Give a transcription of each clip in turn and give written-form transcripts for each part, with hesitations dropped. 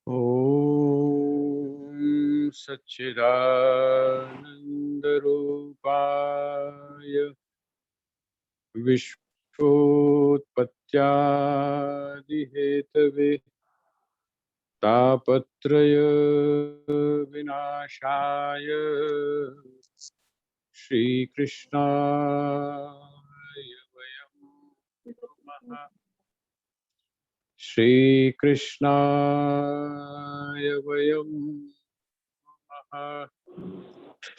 ॐ सच्चिदानन्दरूपाय विश्वोत्पत्त्यादिहेतवे तापत्रय विनाशाय श्रीकृष्णाय वयं नमः। श्रीकृष्णाय वयं नमः।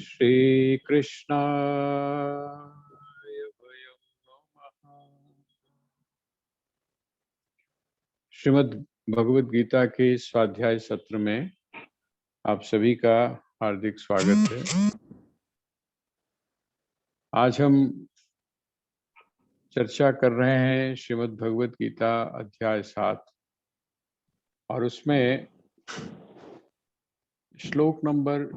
श्रीकृष्णाय वयं नमः। श्रीमद् भगवद गीता के स्वाध्याय सत्र में आप सभी का हार्दिक स्वागत है। आज हम चर्चा कर रहे हैं श्रीमद् भगवद गीता अध्याय 7 और उसमें श्लोक नंबर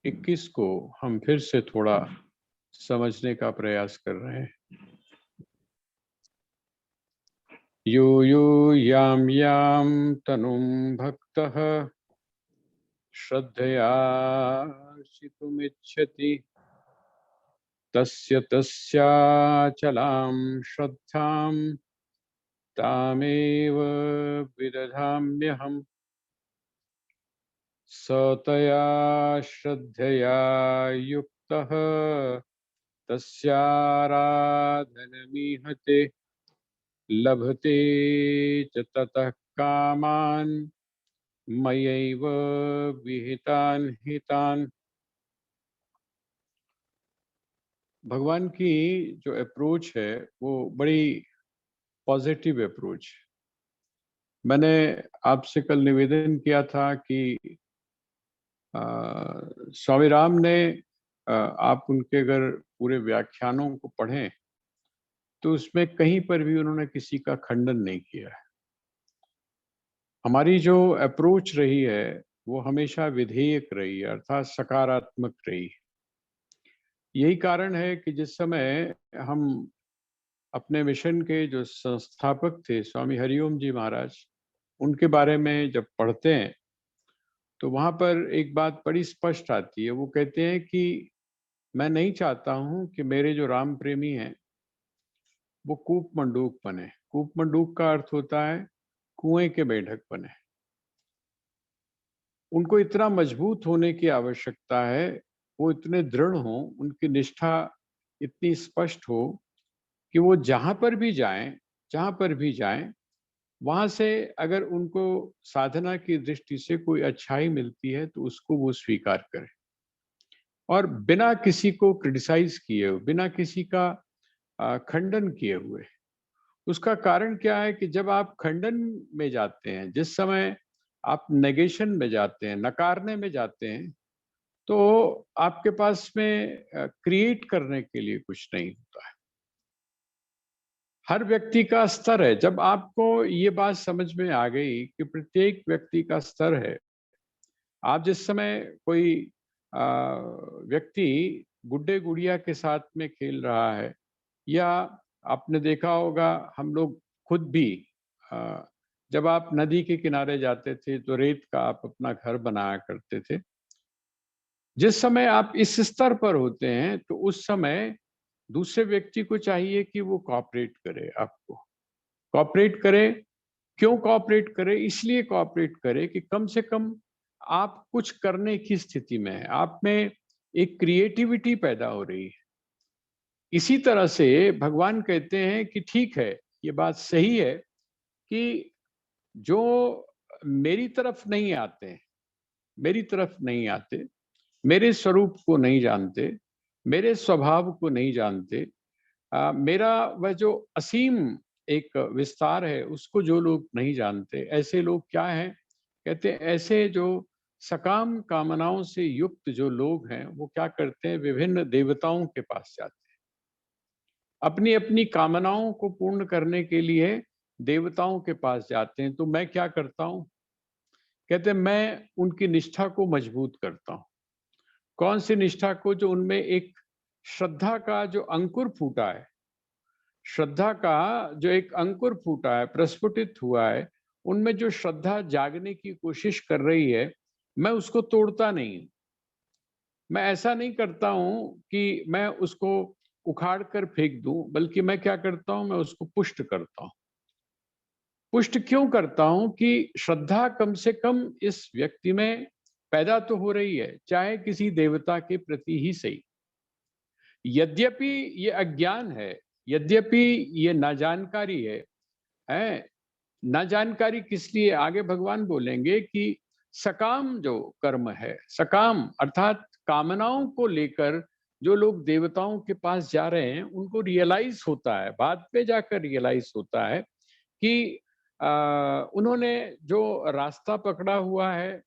21 को हम फिर से थोड़ा समझने का प्रयास कर रहे हैं। यो यो याम याम तनुम भक्तः श्रद्धयार्चितुमिच्छति तस्य तस्याचलां श्रद्धां तामेव विदधाम्यहम्। स तया श्रद्धया युक्तः तस्याराधनमीहते लभते च ततः कामान् मयैव विहितान् हितान्। भगवान की जो अप्रोच है वो बड़ी पॉजिटिव अप्रोच। मैंने आपसे कल निवेदन किया था कि स्वामी राम ने आप उनके अगर पूरे व्याख्यानों को पढ़ें तो उसमें कहीं पर भी उन्होंने किसी का खंडन नहीं किया है। हमारी जो अप्रोच रही है वो हमेशा विधेयक रही है, अर्थात सकारात्मक रही है। यही कारण है कि जिस समय हम अपने मिशन के जो संस्थापक थे स्वामी हरिओम जी महाराज, उनके बारे में जब पढ़ते हैं तो वहां पर एक बात बड़ी स्पष्ट आती है। वो कहते हैं कि मैं नहीं चाहता हूं कि मेरे जो राम प्रेमी हैं वो कूप मंडूक बने। कूप मंडूक का अर्थ होता है कुएं के मेढक बने। उनको इतना मजबूत होने की आवश्यकता है, वो इतने दृढ़ हों, उनकी निष्ठा इतनी स्पष्ट हो कि वो जहां पर भी जाएं वहां से अगर उनको साधना की दृष्टि से कोई अच्छाई मिलती है तो उसको वो स्वीकार करें और बिना किसी को क्रिटिसाइज किए हुए, बिना किसी का खंडन किए हुए। उसका कारण क्या है कि जब आप खंडन में जाते हैं, जिस समय आप नेगेशन में जाते हैं, नकारने में जाते हैं, तो आपके पास में क्रिएट करने के लिए कुछ नहीं होता है। हर व्यक्ति का स्तर है। जब आपको ये बात समझ में आ गई कि प्रत्येक व्यक्ति का स्तर है, आप जिस समय कोई व्यक्ति गुड्डे गुड़िया के साथ में खेल रहा है, या आपने देखा होगा हम लोग खुद भी जब आप नदी के किनारे जाते थे तो रेत का आप अपना घर बनाया करते थे। जिस समय आप इस स्तर पर होते हैं तो उस समय दूसरे व्यक्ति को चाहिए कि वो कोऑपरेट करे, आपको कोऑपरेट करे। क्यों कोऑपरेट करे? इसलिए कोऑपरेट करे कि कम से कम आप कुछ करने की स्थिति में है, आप में एक क्रिएटिविटी पैदा हो रही है। इसी तरह से भगवान कहते हैं कि ठीक है, ये बात सही है कि जो मेरी तरफ नहीं आते, मेरी तरफ नहीं आते, मेरे स्वरूप को नहीं जानते, मेरे स्वभाव को नहीं जानते, मेरा वह जो असीम एक विस्तार है उसको जो लोग नहीं जानते, ऐसे लोग क्या हैं? कहते हैं ऐसे जो सकाम कामनाओं से युक्त जो लोग हैं वो क्या करते हैं? विभिन्न देवताओं के पास जाते हैं। अपनी अपनी कामनाओं को पूर्ण करने के लिए देवताओं के पास जाते हैं। तो मैं क्या करता हूँ? कहते हैं मैं उनकी निष्ठा को मजबूत करता हूँ। कौन सी निष्ठा को? जो उनमें एक श्रद्धा का जो अंकुर फूटा है, श्रद्धा का जो एक अंकुर फूटा है, प्रस्फुटित हुआ है, उनमें जो श्रद्धा जागने की कोशिश कर रही है, मैं उसको तोड़ता नहीं हूं। मैं ऐसा नहीं करता हूं कि मैं उसको उखाड़ कर फेंक दूं, बल्कि मैं क्या करता हूं, मैं उसको पुष्ट करता हूं। पुष्ट क्यों करता हूं कि श्रद्धा कम से कम इस व्यक्ति में पैदा तो हो रही है, चाहे किसी देवता के प्रति ही सही। यद्यपि ये अज्ञान है, यद्यपि ये नाजानकारी है। ना जानकारी किस लिए, आगे भगवान बोलेंगे कि सकाम जो कर्म है, सकाम अर्थात कामनाओं को लेकर जो लोग देवताओं के पास जा रहे हैं, उनको रियलाइज होता है, बाद में जाकर रियलाइज होता है कि उन्होंने जो रास्ता पकड़ा हुआ है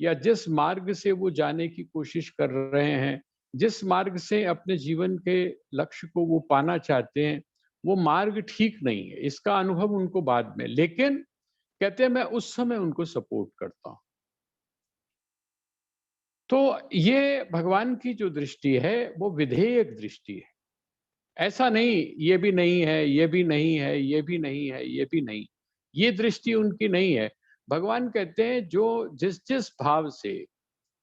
या जिस मार्ग से वो जाने की कोशिश कर रहे हैं, जिस मार्ग से अपने जीवन के लक्ष्य को वो पाना चाहते हैं, वो मार्ग ठीक नहीं है। इसका अनुभव उनको बाद में, लेकिन कहते हैं मैं उस समय उनको सपोर्ट करता हूं। तो ये भगवान की जो दृष्टि है वो विधेयक दृष्टि है। ऐसा नहीं ये भी नहीं है, ये भी नहीं है, ये भी नहीं है, ये भी नहीं, ये दृष्टि उनकी नहीं है। भगवान कहते हैं जो जिस जिस भाव से,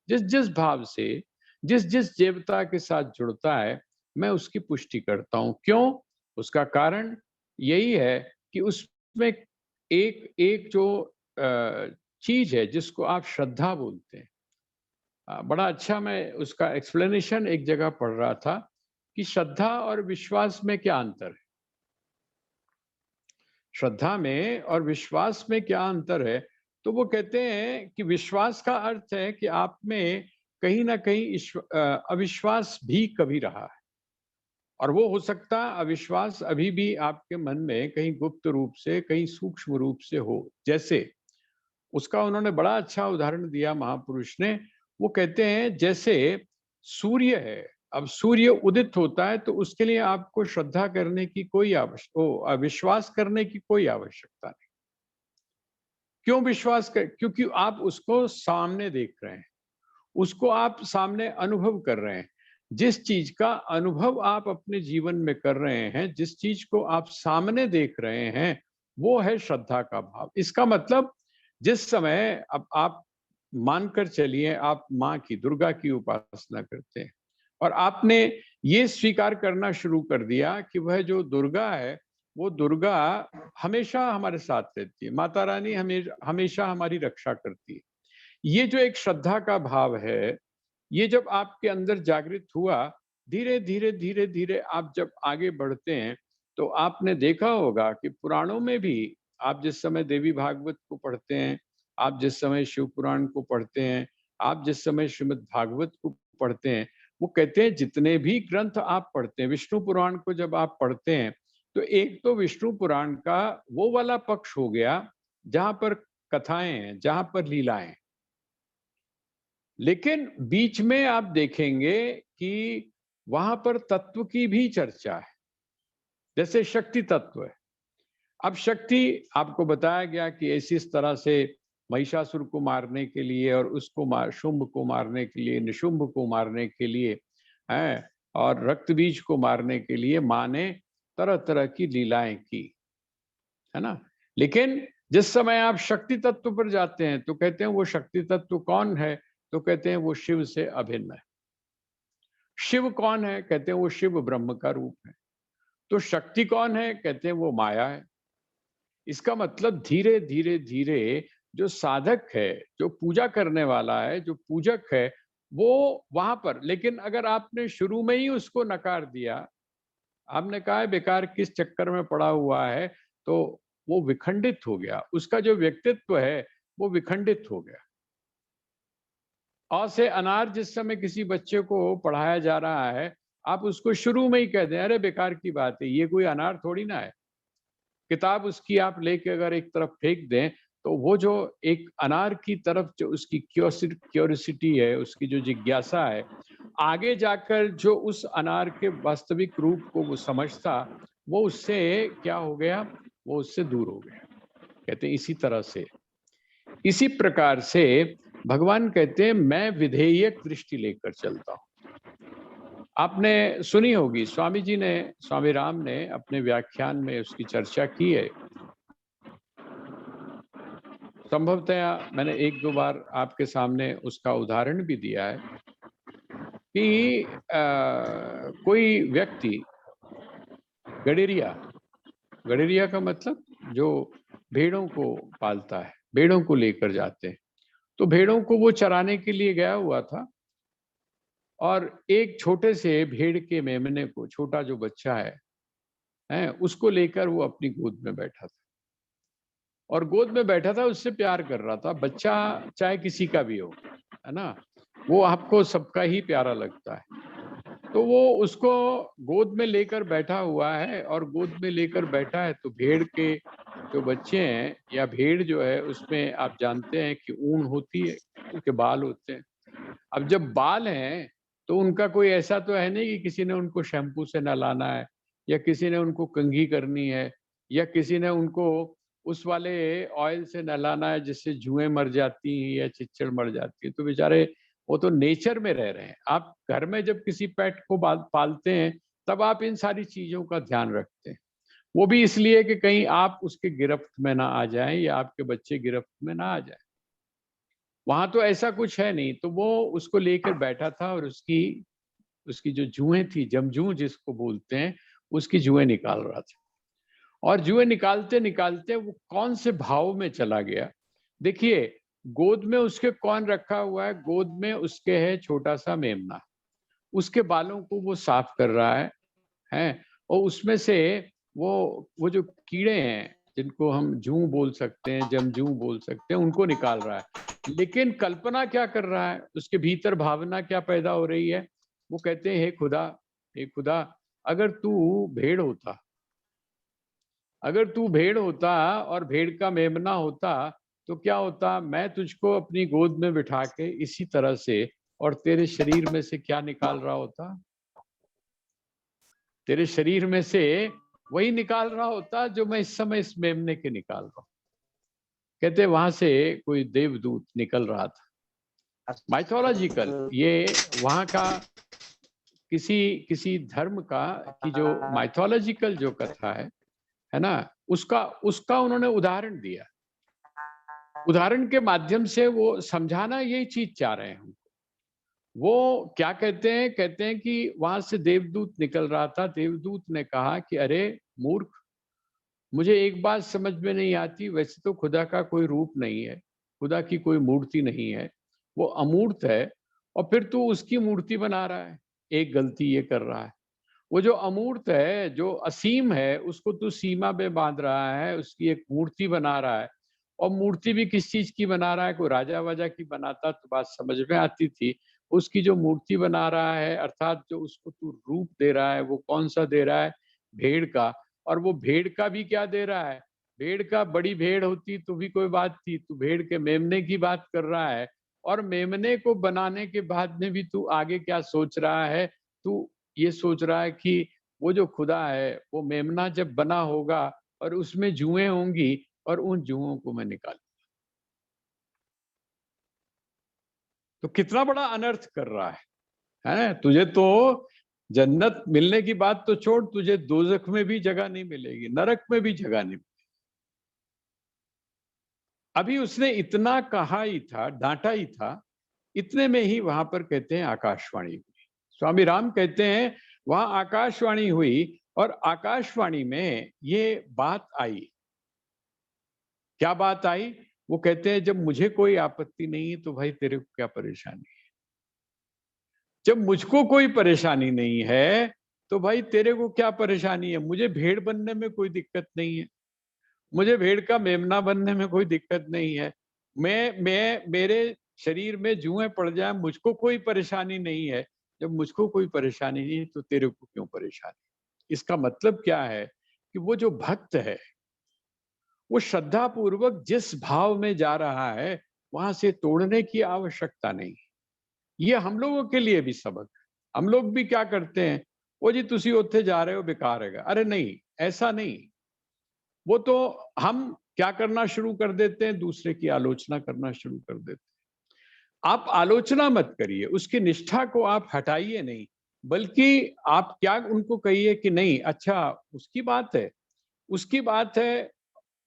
जिस जिस भाव से, जिस जिस देवता के साथ जुड़ता है, मैं उसकी पुष्टि करता हूं। क्यों? उसका कारण यही है कि उसमें एक एक जो चीज है जिसको आप श्रद्धा बोलते हैं। बड़ा अच्छा मैं उसका एक्सप्लेनेशन एक जगह पढ़ रहा था कि श्रद्धा और विश्वास में क्या अंतर है। श्रद्धा में और विश्वास में क्या अंतर है? तो वो कहते हैं कि विश्वास का अर्थ है कि आप में कहीं ना कहीं अविश्वास भी कभी रहा है, और वो हो सकता है अविश्वास अभी भी आपके मन में कहीं गुप्त रूप से, कहीं सूक्ष्म रूप से हो। जैसे उसका उन्होंने बड़ा अच्छा उदाहरण दिया महापुरुष ने। वो कहते हैं जैसे सूर्य है, अब सूर्य उदित होता है तो उसके लिए आपको श्रद्धा करने की कोई विश्वास करने की कोई आवश्यकता नहीं। क्यों विश्वास कर? क्योंकि आप उसको सामने देख रहे हैं, उसको आप सामने अनुभव कर रहे हैं। जिस चीज का अनुभव आप अपने जीवन में कर रहे हैं, जिस चीज को आप सामने देख रहे हैं, वो है श्रद्धा का भाव। इसका मतलब जिस समय अब आप मानकर चलिए आप माँ की, दुर्गा की उपासना करते हैं और आपने ये स्वीकार करना शुरू कर दिया कि वह जो दुर्गा है, वो दुर्गा हमेशा हमारे साथ रहती है, माता रानी हमेशा हमारी रक्षा करती है। ये जो एक श्रद्धा का भाव है, ये जब आपके अंदर जागृत हुआ, धीरे धीरे धीरे धीरे आप जब आगे बढ़ते हैं, तो आपने देखा होगा कि पुराणों में भी आप जिस समय देवी भागवत को पढ़ते हैं, आप जिस समय शिव पुराण को पढ़ते हैं, आप जिस समय श्रीमद् भागवत को पढ़ते हैं, वो कहते हैं जितने भी ग्रंथ आप पढ़ते हैं, विष्णु पुराण को जब आप पढ़ते हैं, तो एक तो विष्णु पुराण का वो वाला पक्ष हो गया जहां पर कथाएं हैं, जहां पर लीलाएं हैं। लेकिन बीच में आप देखेंगे कि वहां पर तत्व की भी चर्चा है, जैसे शक्ति तत्व है। अब शक्ति आपको बताया गया कि ऐसी इस तरह से महिषासुर को मारने के लिए और उसको शुंभ को मारने के लिए, निशुंभ को मारने के लिए है, और रक्त बीज को मारने के लिए माँ ने तरह तरह की लीलाएं की, है ना। लेकिन जिस समय आप शक्ति तत्व पर जाते हैं तो कहते हैं वो शक्ति तत्व कौन है? तो कहते हैं वो शिव से अभिन्न है। शिव कौन है? कहते हैं वो शिव ब्रह्म का रूप है। तो शक्ति कौन है? कहते हैं वो माया है। इसका मतलब धीरे धीरे धीरे जो साधक है, जो पूजा करने वाला है, जो पूजक है, वो वहां पर, लेकिन अगर आपने शुरू में ही उसको नकार दिया, आपने कहा है बेकार किस चक्कर में पड़ा हुआ है, तो वो विखंडित हो गया, उसका जो व्यक्तित्व है वो विखंडित हो गया। अ से अनार जिस समय किसी बच्चे को पढ़ाया जा रहा है, आप उसको शुरू में ही कह दें अरे बेकार की बात है, ये कोई अनार थोड़ी ना है। किताब उसकी आप लेके अगर एक तरफ फेंक दें, तो वो जो एक अनार की तरफ जो उसकी क्यूरियोसिटी है, उसकी जो जिज्ञासा है, आगे जाकर जो उस अनार के वास्तविक रूप को वो समझता, वो उससे क्या हो गया? वो उससे दूर हो गया। कहते हैं इसी तरह से, इसी प्रकार से भगवान कहते हैं मैं विधेयक दृष्टि लेकर चलता हूं। आपने सुनी होगी, स्वामी जी ने, स्वामी राम ने अपने व्याख्यान में उसकी चर्चा की है संभवतः मैंने एक दो बार आपके सामने उसका उदाहरण भी दिया है कि कोई व्यक्ति गडेरिया, गडेरिया का मतलब जो भेड़ों को पालता है, भेड़ों को लेकर जाते हैं, तो भेड़ों को वो चराने के लिए गया हुआ था और एक छोटे से भेड़ के मेमने को, छोटा जो बच्चा है, उसको लेकर वो अपनी गोद में बैठा था और गोद में बैठा था, उससे प्यार कर रहा था। बच्चा चाहे किसी का भी हो, है ना, वो आपको सबका ही प्यारा लगता है। तो वो उसको गोद में लेकर बैठा हुआ है और गोद में लेकर बैठा है, तो भेड़ के जो बच्चे हैं या भेड़ जो है उसमें आप जानते हैं कि ऊन होती है, उसके बाल होते हैं। अब जब बाल हैं तो उनका कोई ऐसा तो है नहीं कि किसी ने उनको शैम्पू से नहलाना है या किसी ने उनको कंघी करनी है या किसी ने उनको उस वाले ऑयल से नहलाना है जिससे जुएं मर जाती हैं या चिच्चड़ मर जाती है। तो बेचारे वो तो नेचर में रह रहे हैं। आप घर में जब किसी पेट को पालते हैं तब आप इन सारी चीजों का ध्यान रखते हैं। वो भी इसलिए कि कहीं आप उसके गिरफ्त में ना आ जाएं या आपके बच्चे गिरफ्त में ना आ जाए। वहां तो ऐसा कुछ है नहीं, तो वो उसको लेकर बैठा था और उसकी उसकी जो जुएं थी, जमजू जिसको बोलते हैं, उसकी जुएं निकाल रहा था और जुएं निकालते निकालते वो कौन से भाव में चला गया। देखिए, गोद में उसके कौन रखा हुआ है? गोद में उसके है छोटा सा मेमना। उसके बालों को वो साफ कर रहा है, और उसमें से वो जो कीड़े हैं जिनको हम जूं बोल सकते हैं, जमजू बोल सकते हैं, उनको निकाल रहा है। लेकिन कल्पना क्या कर रहा है? उसके भीतर भावना क्या पैदा हो रही है? वो कहते हैं, हे खुदा, अगर तू भेड़ होता, अगर तू भेड़ होता और भेड़ का मेमना होता तो क्या होता? मैं तुझको अपनी गोद में बिठा के इसी तरह से, और तेरे शरीर में से क्या निकाल रहा होता? तेरे शरीर में से वही निकाल रहा होता जो मैं इस समय इस मेमने के निकाल रहा हूं। कहते वहां से कोई देवदूत निकल रहा था। माइथोलॉजिकल, ये वहां का किसी किसी धर्म का की जो माइथोलॉजिकल जो कथा है ना, उसका उसका उन्होंने उदाहरण दिया। उदाहरण के माध्यम से वो समझाना यही चीज चाह रहे हैं। वो क्या कहते हैं कि वहां से देवदूत निकल रहा था। देवदूत ने कहा कि अरे मूर्ख, मुझे एक बात समझ में नहीं आती, वैसे तो खुदा का कोई रूप नहीं है, खुदा की कोई मूर्ति नहीं है, वो अमूर्त है, और फिर तू उसकी मूर्ति बना रहा है। एक गलती ये कर रहा है, वो जो अमूर्त है, जो असीम है, उसको तू सीमा में बांध रहा है, उसकी एक मूर्ति बना रहा है। और मूर्ति भी किस चीज की बना रहा है? कोई राजा वाजा की बनाता तो बात समझ में आती थी। उसकी जो मूर्ति बना रहा है, अर्थात जो उसको तू रूप दे रहा है, वो कौन सा दे रहा है? भेड़ का। और वो भेड़ का भी क्या दे रहा है? भेड़ का, बड़ी भेड़ होती तो भी कोई बात थी, तू भेड़ के मेमने की बात कर रहा है। और मेमने को बनाने के बाद में भी तू आगे क्या सोच रहा है? तू ये सोच रहा है कि वो जो खुदा है, वो मेमना जब बना होगा और उसमें जुएं होंगी और उन जुओं को मैं निकाल, तो कितना बड़ा अनर्थ कर रहा है? तुझे तो जन्नत मिलने की बात तो छोड़, तुझे दोजख में भी जगह नहीं मिलेगी, नरक में भी जगह नहीं। अभी उसने इतना कहा ही था, डांटा ही था, इतने में ही वहां पर कहते हैं आकाशवाणी हुई। स्वामी राम कहते हैं वहां आकाशवाणी हुई और आकाशवाणी में ये बात आई। क्या बात आई? वो कहते हैं जब मुझे कोई आपत्ति नहीं है तो भाई तेरे को क्या परेशानी है? जब मुझको कोई परेशानी नहीं है तो भाई तेरे को क्या परेशानी है? मुझे भेड़ बनने में कोई दिक्कत नहीं है, मुझे भेड़ का मेमना बनने में कोई दिक्कत नहीं है। मैं मेरे शरीर में जुएं पड़ जाए, मुझको कोई परेशानी नहीं है। जब मुझको कोई परेशानी नहीं है तो तेरे को क्यों परेशानी? इसका मतलब क्या है कि वो जो भक्त है, वो श्रद्धा पूर्वक जिस भाव में जा रहा है, वहां से तोड़ने की आवश्यकता नहीं। ये हम लोगों के लिए भी सबक है। हम लोग भी क्या करते हैं, वो जी तुसी उत्थे जा रहे हो, बेकार है। अरे नहीं, ऐसा नहीं। वो तो हम क्या करना शुरू कर देते हैं? दूसरे की आलोचना करना शुरू कर देते हैं। आप आलोचना मत करिए, उसकी निष्ठा को आप हटाइए नहीं, बल्कि आप क्या उनको कहिए कि नहीं, अच्छा उसकी बात है, उसकी बात है।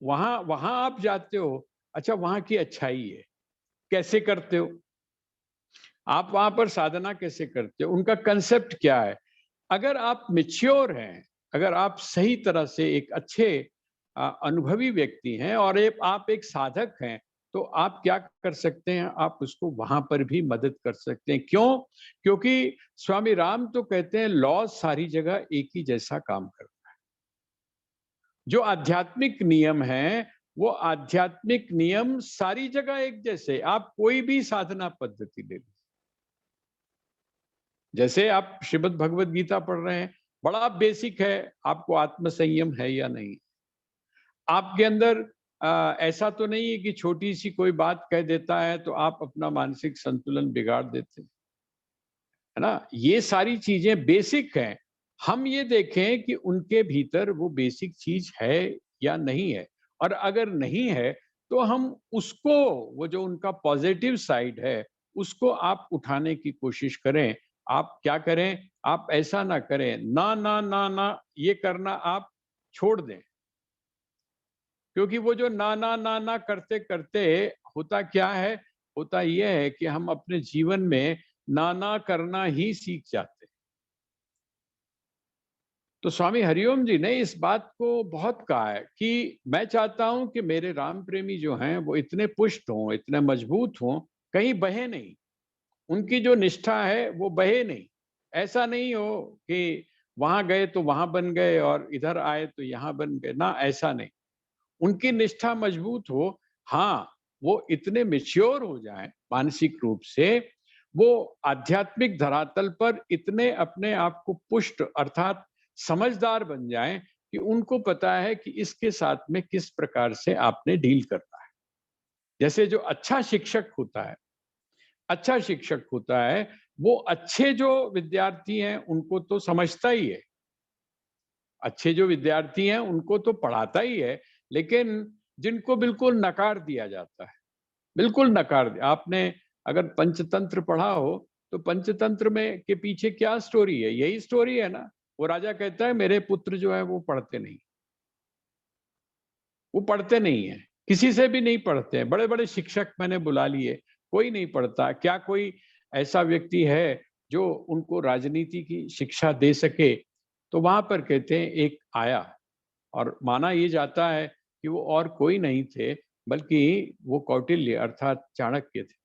वहां वहां आप जाते हो अच्छा वहां की अच्छाई है, कैसे करते हो आप, वहां पर साधना कैसे करते हो, उनका कंसेप्ट क्या है। अगर आप मैच्योर हैं, अगर आप सही तरह से एक अच्छे अनुभवी व्यक्ति हैं और आप एक साधक हैं, तो आप क्या कर सकते हैं, आप उसको वहां पर भी मदद कर सकते हैं। क्यों? क्योंकि स्वामी राम तो कहते हैं लॉ सारी जगह एक ही जैसा काम करता है। जो आध्यात्मिक नियम है, वो आध्यात्मिक नियम सारी जगह एक जैसे। आप कोई भी साधना पद्धति ले लीजिए, जैसे आप श्रीमद् भगवत गीता पढ़ रहे हैं, बड़ा बेसिक है, आपको आत्म संयम है या नहीं। आपके अंदर ऐसा तो नहीं है कि छोटी सी कोई बात कह देता है तो आप अपना मानसिक संतुलन बिगाड़ देते हैं, है ना। ये सारी चीजें बेसिक हैं। हम ये देखें कि उनके भीतर वो बेसिक चीज है या नहीं है, और अगर नहीं है तो हम उसको, वो जो उनका पॉजिटिव साइड है, उसको आप उठाने की कोशिश करें। आप क्या करें, आप ऐसा ना करें, ना ना ना ना ये करना आप छोड़ दें। क्योंकि वो जो ना ना ना ना करते करते होता क्या है, होता यह है कि हम अपने जीवन में ना ना करना ही सीख जाते हैं। तो स्वामी हरिओम जी ने इस बात को बहुत कहा है कि मैं चाहता हूं कि मेरे राम प्रेमी जो हैं वो इतने पुष्ट हों, इतने मजबूत हों, कहीं बहे नहीं। उनकी जो निष्ठा है वो बहे नहीं। ऐसा नहीं हो कि वहां गए तो वहां बन गए और इधर आए तो यहाँ बन गए, ना ऐसा नहीं। उनकी निष्ठा मजबूत हो। हाँ, वो इतने मैच्योर हो जाएं मानसिक रूप से, वो आध्यात्मिक धरातल पर इतने अपने आप को पुष्ट अर्थात समझदार बन जाएं कि उनको पता है कि इसके साथ में किस प्रकार से आपने डील करना है। जैसे जो अच्छा शिक्षक होता है, अच्छा शिक्षक होता है, वो अच्छे जो विद्यार्थी हैं उनको तो समझता ही है, अच्छे जो विद्यार्थी हैं उनको तो पढ़ाता ही है, लेकिन जिनको बिल्कुल नकार दिया जाता है, बिल्कुल नकार दिया। आपने अगर पंचतंत्र पढ़ा हो तो पंचतंत्र में के पीछे क्या स्टोरी है, यही स्टोरी है ना। वो राजा कहता है मेरे पुत्र जो है वो पढ़ते नहीं, वो पढ़ते नहीं है, किसी से भी नहीं पढ़ते हैं। बड़े बड़े शिक्षक मैंने बुला लिए, कोई नहीं पढ़ता। क्या कोई ऐसा व्यक्ति है जो उनको राजनीति की शिक्षा दे सके? तो वहां पर कहते हैं एक आया, और माना ये जाता है कि वो और कोई नहीं थे बल्कि वो कौटिल्य अर्थात चाणक्य थे।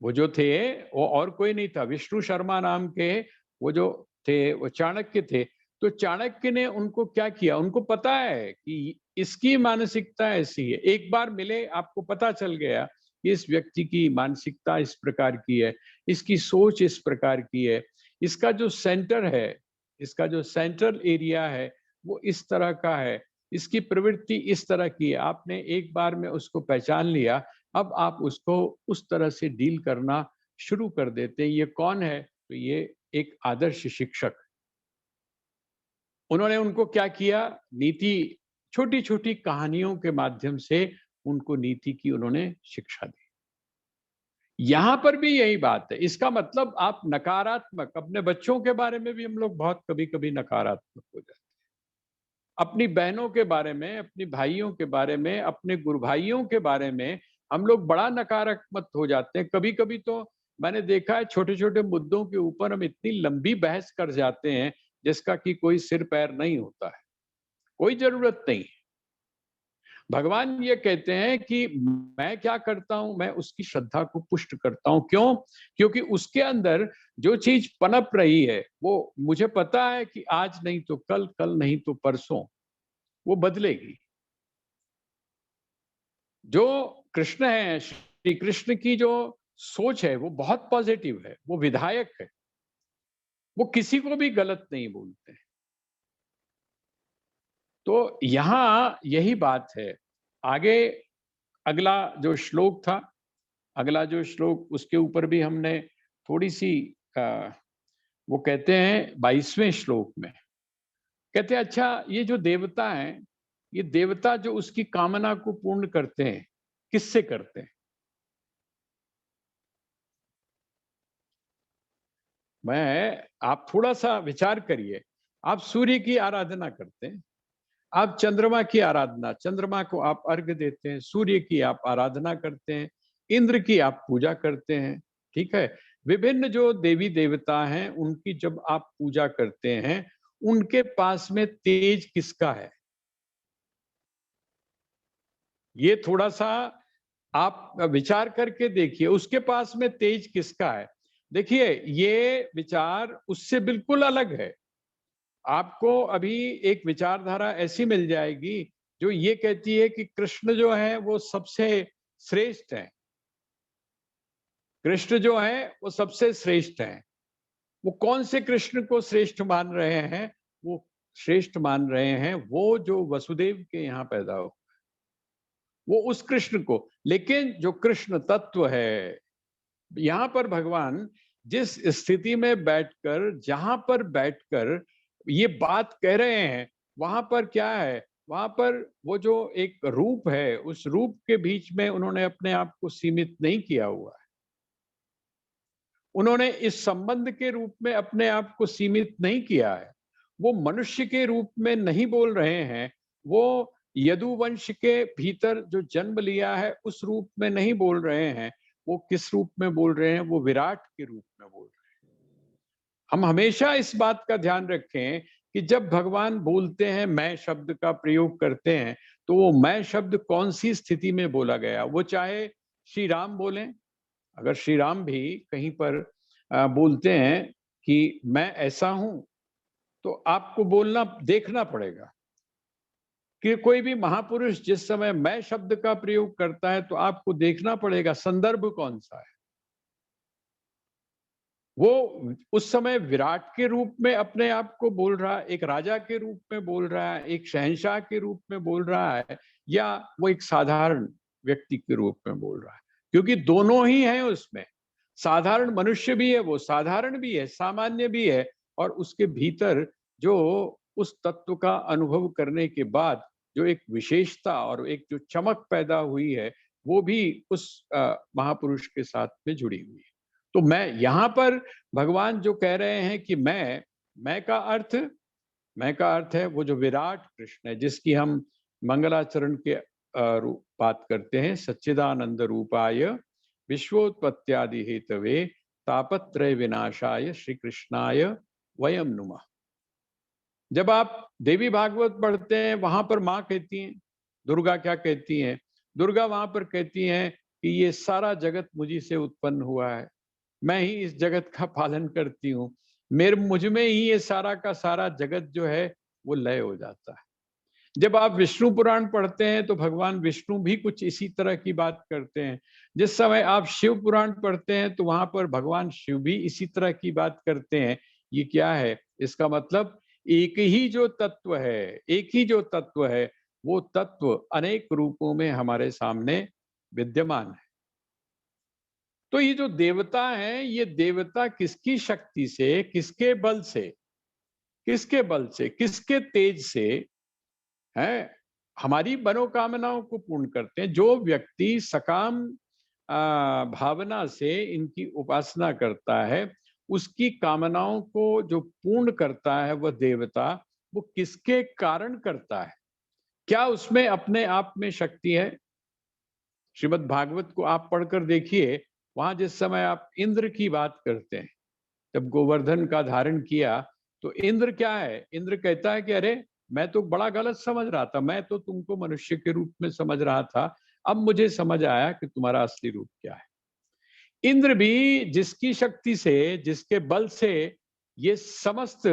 वो जो थे वो और कोई नहीं था, विष्णु शर्मा नाम के वो जो थे वो चाणक्य थे। तो चाणक्य ने उनको क्या किया, उनको पता है कि इसकी मानसिकता ऐसी है। एक बार मिले आपको पता चल गया कि इस व्यक्ति की मानसिकता इस प्रकार की है, इसकी सोच इस प्रकार की है, इसका जो सेंटर है, इसका जो सेंट्रल एरिया है वो इस तरह का है, इसकी प्रवृत्ति इस तरह की है। आपने एक बार में उसको पहचान लिया, अब आप उसको उस तरह से डील करना शुरू कर देते हैं। ये कौन है? तो ये एक आदर्श शिक्षक। उन्होंने उनको क्या किया, नीति, छोटी छोटी कहानियों के माध्यम से उनको नीति की उन्होंने शिक्षा दी। यहां पर भी यही बात है। इसका मतलब आप नकारात्मक, अपने बच्चों के बारे में भी हम लोग बहुत कभी कभी नकारात्मक हो जाते हैं, अपनी बहनों के बारे में, अपनी भाइयों के बारे में, अपने गुरु भाइयों के बारे में हम लोग बड़ा नकारात्मक हो जाते हैं। कभी कभी तो मैंने देखा है छोटे छोटे मुद्दों के ऊपर हम इतनी लंबी बहस कर जाते हैं जिसका कि कोई सिर पैर नहीं होता है, कोई जरूरत नहीं। भगवान ये कहते हैं कि मैं क्या करता हूं, मैं उसकी श्रद्धा को पुष्ट करता हूं। क्यों? क्योंकि उसके अंदर जो चीज पनप रही है वो मुझे पता है कि आज नहीं तो कल, कल नहीं तो परसों वो बदलेगी। जो कृष्ण है, श्री कृष्ण की जो सोच है वो बहुत पॉजिटिव है, वो विधायक है, वो किसी को भी गलत नहीं बोलते हैं। तो यहाँ यही बात है। आगे अगला जो श्लोक था, अगला जो श्लोक उसके ऊपर भी हमने थोड़ी सी वो कहते हैं 22वें श्लोक में कहते हैं अच्छा ये जो देवता हैं, ये देवता जो उसकी कामना को पूर्ण करते हैं, किससे करते हैं? मैं, आप थोड़ा सा विचार करिए। आप सूर्य की आराधना करते हैं, आप चंद्रमा की आराधना, चंद्रमा को आप अर्घ्य देते हैं, सूर्य की आप आराधना करते हैं, इंद्र की आप पूजा करते हैं, ठीक है। विभिन्न जो देवी देवता हैं उनकी जब आप पूजा करते हैं, उनके पास में तेज किसका है? ये थोड़ा सा आप विचार करके देखिए, उसके पास में तेज किसका है? देखिए, ये विचार उससे बिल्कुल अलग है। आपको अभी एक विचारधारा ऐसी मिल जाएगी जो ये कहती है कि कृष्ण जो है वो सबसे श्रेष्ठ है। कृष्ण जो है वो सबसे श्रेष्ठ है। वो कौन से कृष्ण को श्रेष्ठ मान रहे हैं? वो श्रेष्ठ मान रहे हैं वो जो वसुदेव के यहाँ पैदा हो, वो उस कृष्ण को। लेकिन जो कृष्ण तत्व है, यहाँ पर भगवान जिस स्थिति में बैठकर, जहां पर बैठकर ये बात कह रहे हैं, वहां पर क्या है? वहां पर वो जो एक रूप है, उस रूप के बीच में उन्होंने अपने आप को सीमित नहीं किया हुआ है। उन्होंने इस संबंध के रूप में अपने आप को सीमित नहीं किया है। वो मनुष्य के रूप में नहीं बोल रहे हैं। वो यदुवंश के भीतर जो जन्म लिया है उस रूप में नहीं बोल रहे हैं। वो किस रूप में बोल रहे हैं? वो विराट के रूप में बोल रहे हैं। हम हमेशा इस बात का ध्यान रखें कि जब भगवान बोलते हैं, मैं शब्द का प्रयोग करते हैं, तो वो मैं शब्द कौन सी स्थिति में बोला गया? वो चाहे श्री राम बोलें, अगर श्री राम भी कहीं पर बोलते हैं कि मैं ऐसा हूं, तो आपको बोलना देखना पड़ेगा कि कोई भी महापुरुष जिस समय मैं शब्द का प्रयोग करता है तो आपको देखना पड़ेगा संदर्भ कौन सा है। वो उस समय विराट के रूप में अपने आप को बोल रहा है, एक राजा के रूप में बोल रहा है, एक शहंशाह के रूप में बोल रहा है, या वो एक साधारण व्यक्ति के रूप में बोल रहा है? क्योंकि दोनों ही हैं उसमें। साधारण मनुष्य भी है, वो साधारण भी है, सामान्य भी है, और उसके भीतर जो उस तत्व का अनुभव करने के बाद जो एक विशेषता और एक जो चमक पैदा हुई है, वो भी उस महापुरुष के साथ में जुड़ी हुई है। तो मैं यहाँ पर भगवान जो कह रहे हैं कि मैं का अर्थ, मैं का अर्थ है वो जो विराट कृष्ण है, जिसकी हम मंगलाचरण के बात करते हैं, सच्चिदानंद रूपाय विश्वोत्पत्त्यादि हेतवे तापत्रय विनाशाय श्री कृष्णाय वयम नुमः। जब आप देवी भागवत पढ़ते हैं, वहां पर माँ कहती हैं, दुर्गा क्या कहती हैं? दुर्गा वहां पर कहती हैं कि ये सारा जगत मुझी से उत्पन्न हुआ है, मैं ही इस जगत का पालन करती हूँ, मेरे मुझ में ही ये सारा का सारा जगत जो है वो लय हो जाता है। जब आप विष्णु पुराण पढ़ते हैं तो भगवान विष्णु भी कुछ इसी तरह की बात करते हैं। जिस समय आप शिव पुराण पढ़ते हैं तो वहां पर भगवान शिव भी इसी तरह की बात करते हैं। ये क्या है? इसका मतलब एक ही जो तत्व है, एक ही जो तत्व है, वो तत्व अनेक रूपों में हमारे सामने विद्यमान है। तो ये जो देवता है, ये देवता किसकी शक्ति से, किसके बल से, किसके बल से, किसके तेज से है हमारी मनोकामनाओं को पूर्ण करते हैं? जो व्यक्ति सकाम भावना से इनकी उपासना करता है, उसकी कामनाओं को जो पूर्ण करता है वह देवता, वो किसके कारण करता है? क्या उसमें अपने आप में शक्ति है? श्रीमद् भागवत को आप पढ़कर देखिए, वहां जिस समय आप इंद्र की बात करते हैं, जब गोवर्धन का धारण किया, तो इंद्र क्या है? इंद्र कहता है कि अरे, मैं तो बड़ा गलत समझ रहा था, मैं तो तुमको मनुष्य के रूप में समझ रहा था, अब मुझे समझ आया कि तुम्हारा असली रूप क्या है। इंद्र भी जिसकी शक्ति से, जिसके बल से ये समस्त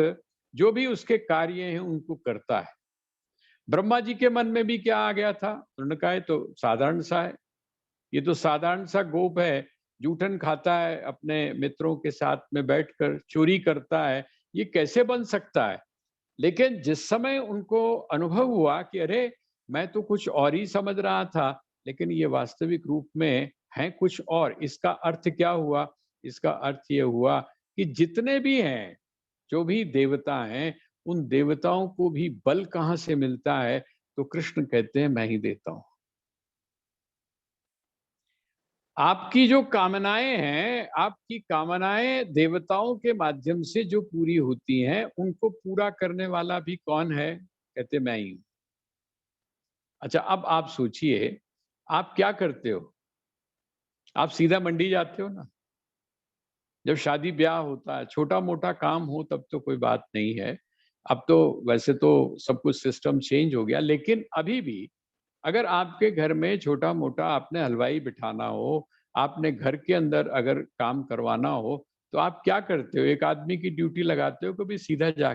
जो भी उसके कार्य हैं उनको करता है। ब्रह्मा जी के मन में भी क्या आ गया था? उन्होंने कहा ये तो साधारण सा है, ये तो साधारण सा गोप है, जूठन खाता है, अपने मित्रों के साथ में बैठकर चोरी करता है, ये कैसे बन सकता है? लेकिन जिस समय उनको अनुभव हुआ कि अरे, मैं तो कुछ और ही समझ रहा था, लेकिन ये वास्तविक रूप में है कुछ और। इसका अर्थ क्या हुआ? इसका अर्थ ये हुआ कि जितने भी हैं, जो भी देवता हैं, उन देवताओं को भी बल कहाँ से मिलता है? तो कृष्ण कहते हैं, मैं ही देता हूँ। आपकी जो कामनाएं हैं, आपकी कामनाएं देवताओं के माध्यम से जो पूरी होती हैं, उनको पूरा करने वाला भी कौन है? कहते मैं ही हूं। अच्छा, अब आप सोचिए, आप क्या करते हो? आप सीधा मंडी जाते हो ना? जब शादी-ब्याह होता है, छोटा-मोटा काम हो तब तो कोई बात नहीं है। अब तो वैसे तो सब कुछ सिस्टम चेंज हो गया, लेकिन अभी भी अगर आपके घर में छोटा-मोटा आपने हलवाई बिठाना हो, आपने घर के अंदर अगर काम करवाना हो, तो आप क्या करते हो? एक आदमी की ड्यूटी लगाते हो, कभी सीधा जा